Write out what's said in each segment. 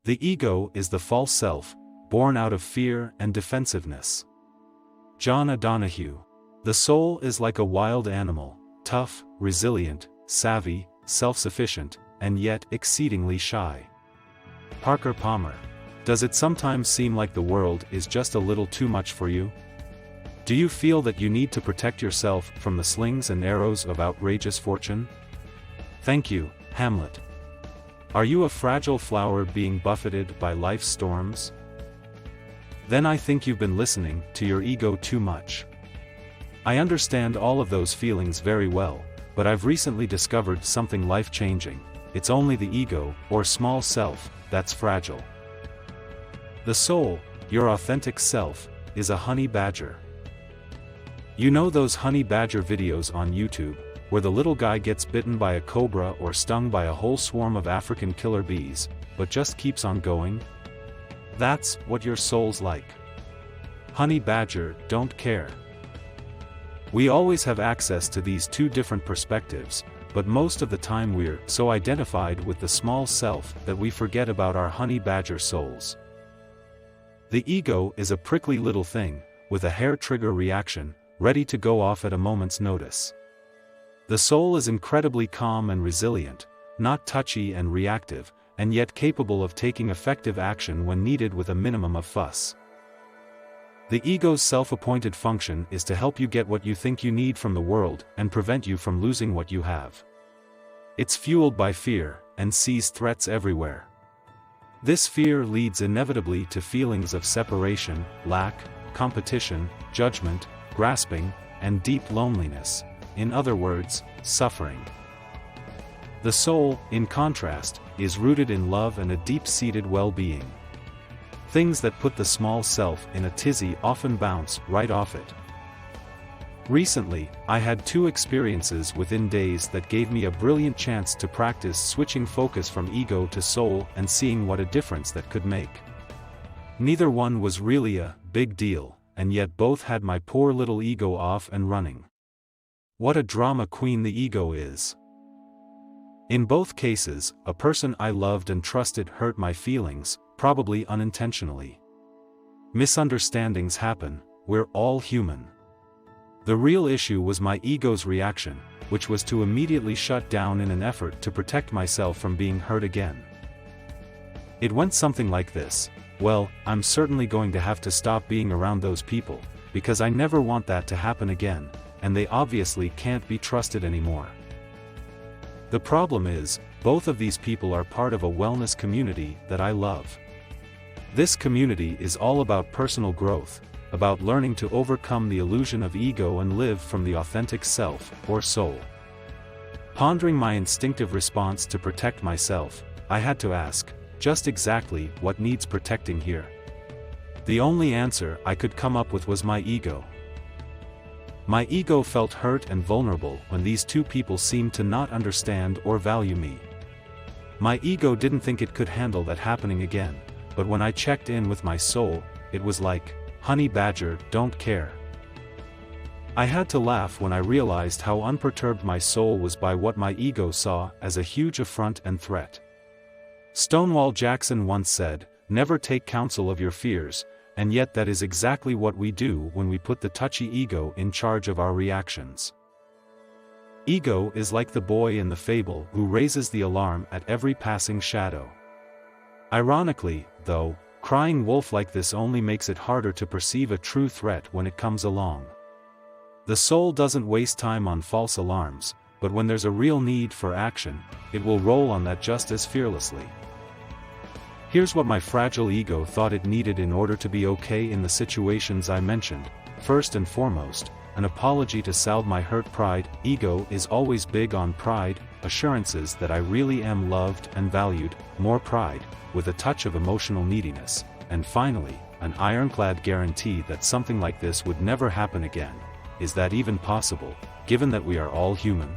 The ego is the false self, born out of fear and defensiveness. John O'Donohue. The soul is like a wild animal, tough, resilient, savvy, self-sufficient, and yet exceedingly shy. Parker Palmer. Does it sometimes seem like the world is just a little too much for you? Do you feel that you need to protect yourself from the slings and arrows of outrageous fortune? Thank you, Hamlet. Are you a fragile flower being buffeted by life's storms? Then I think you've been listening to your ego too much. I understand all of those feelings very well, but I've recently discovered something life-changing. It's only the ego, or small self, that's fragile. The soul, your authentic self, is a honey badger. You know those honey badger videos on YouTube, where the little guy gets bitten by a cobra or stung by a whole swarm of African killer bees, but just keeps on going? That's what your soul's like. Honey badger don't care. We always have access to these two different perspectives, but most of the time we're so identified with the small self that we forget about our honey badger souls. The ego is a prickly little thing, with a hair-trigger reaction, ready to go off at a moment's notice. The soul is incredibly calm and resilient, not touchy and reactive, and yet capable of taking effective action when needed with a minimum of fuss. The ego's self-appointed function is to help you get what you think you need from the world and prevent you from losing what you have. It's fueled by fear, and sees threats everywhere. This fear leads inevitably to feelings of separation, lack, competition, judgment, grasping, and deep loneliness. In other words, suffering. The soul, in contrast, is rooted in love and a deep-seated well-being. Things that put the small self in a tizzy often bounce right off it. Recently, I had two experiences within days that gave me a brilliant chance to practice switching focus from ego to soul and seeing what a difference that could make. Neither one was really a big deal, and yet both had my poor little ego off and running. What a drama queen the ego is. In both cases, a person I loved and trusted hurt my feelings, probably unintentionally. Misunderstandings happen, we're all human. The real issue was my ego's reaction, which was to immediately shut down in an effort to protect myself from being hurt again. It went something like this: well, I'm certainly going to have to stop being around those people, because I never want that to happen again, and they obviously can't be trusted anymore. The problem is, both of these people are part of a wellness community that I love. This community is all about personal growth, about learning to overcome the illusion of ego and live from the authentic self, or soul. Pondering my instinctive response to protect myself, I had to ask, just exactly what needs protecting here? The only answer I could come up with was my ego. My ego felt hurt and vulnerable when these two people seemed to not understand or value me. My ego didn't think it could handle that happening again, but when I checked in with my soul, it was like, honey badger, don't care. I had to laugh when I realized how unperturbed my soul was by what my ego saw as a huge affront and threat. Stonewall Jackson once said, "Never take counsel of your fears," and yet that is exactly what we do when we put the touchy ego in charge of our reactions. Ego is like the boy in the fable who raises the alarm at every passing shadow. Ironically, though, crying wolf like this only makes it harder to perceive a true threat when it comes along. The soul doesn't waste time on false alarms, but when there's a real need for action, it will roll on that just as fearlessly. Here's what my fragile ego thought it needed in order to be okay in the situations I mentioned. First and foremost, an apology to salve my hurt pride. Ego is always big on pride, assurances that I really am loved and valued, more pride, with a touch of emotional neediness, and finally, an ironclad guarantee that something like this would never happen again. Is that even possible, given that we are all human?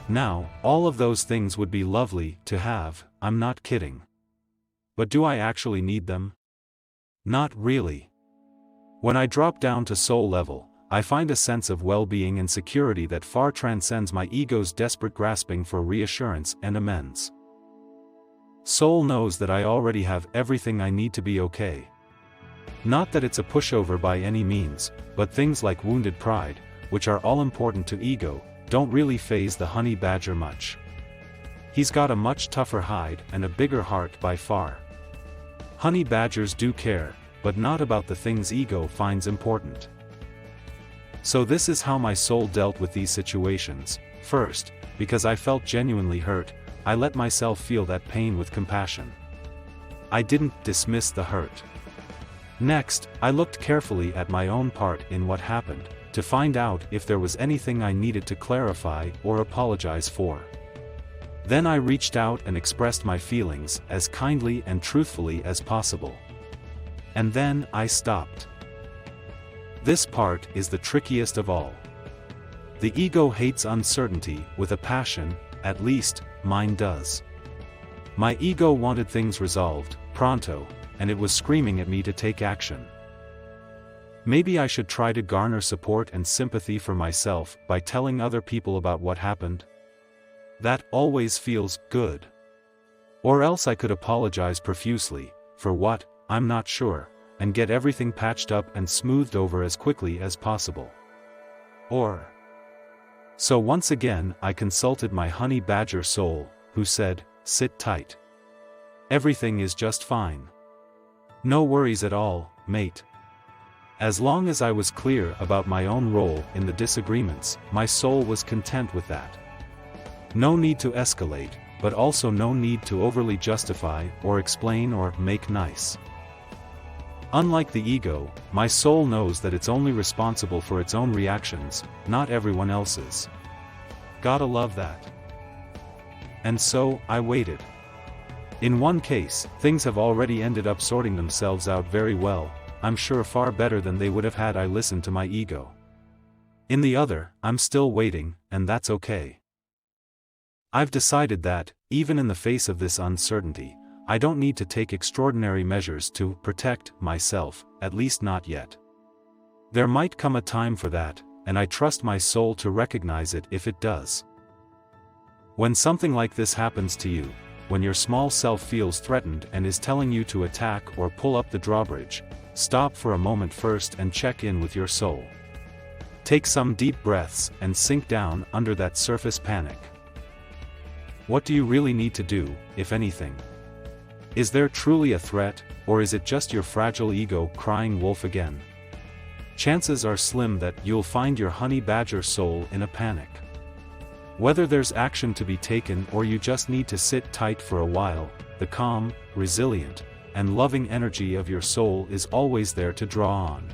Now, all of those things would be lovely to have, I'm not kidding. But do I actually need them? Not really. When I drop down to soul level, I find a sense of well-being and security that far transcends my ego's desperate grasping for reassurance and amends. Soul knows that I already have everything I need to be okay. Not that it's a pushover by any means, but things like wounded pride, which are all important to ego, don't really faze the honey badger much. He's got a much tougher hide and a bigger heart by far. Honey badgers do care, but not about the things ego finds important. So this is how my soul dealt with these situations. First, because I felt genuinely hurt, I let myself feel that pain with compassion. I didn't dismiss the hurt. Next, I looked carefully at my own part in what happened, to find out if there was anything I needed to clarify or apologize for. Then I reached out and expressed my feelings as kindly and truthfully as possible. And then I stopped. This part is the trickiest of all. The ego hates uncertainty with a passion, at least, mine does. My ego wanted things resolved, pronto, and it was screaming at me to take action. Maybe I should try to garner support and sympathy for myself by telling other people about what happened. That always feels good. Or else I could apologize profusely, for what, I'm not sure, and get everything patched up and smoothed over as quickly as possible. So once again I consulted my honey badger soul, who said, "Sit tight. Everything is just fine. No worries at all, mate." As long as I was clear about my own role in the disagreements, my soul was content with that. No need to escalate, but also no need to overly justify or explain or make nice. Unlike the ego, my soul knows that it's only responsible for its own reactions, not everyone else's. Gotta love that. And so, I waited. In one case, things have already ended up sorting themselves out very well, I'm sure far better than they would have had I listened to my ego. In the other, I'm still waiting, and that's okay. I've decided that, even in the face of this uncertainty, I don't need to take extraordinary measures to protect myself, at least not yet. There might come a time for that, and I trust my soul to recognize it if it does. When something like this happens to you, when your small self feels threatened and is telling you to attack or pull up the drawbridge, stop for a moment first and check in with your soul. Take some deep breaths and sink down under that surface panic. What do you really need to do, if anything? Is there truly a threat, or is it just your fragile ego crying wolf again? Chances are slim that you'll find your honey badger soul in a panic. Whether there's action to be taken or you just need to sit tight for a while, the calm, resilient, and loving energy of your soul is always there to draw on.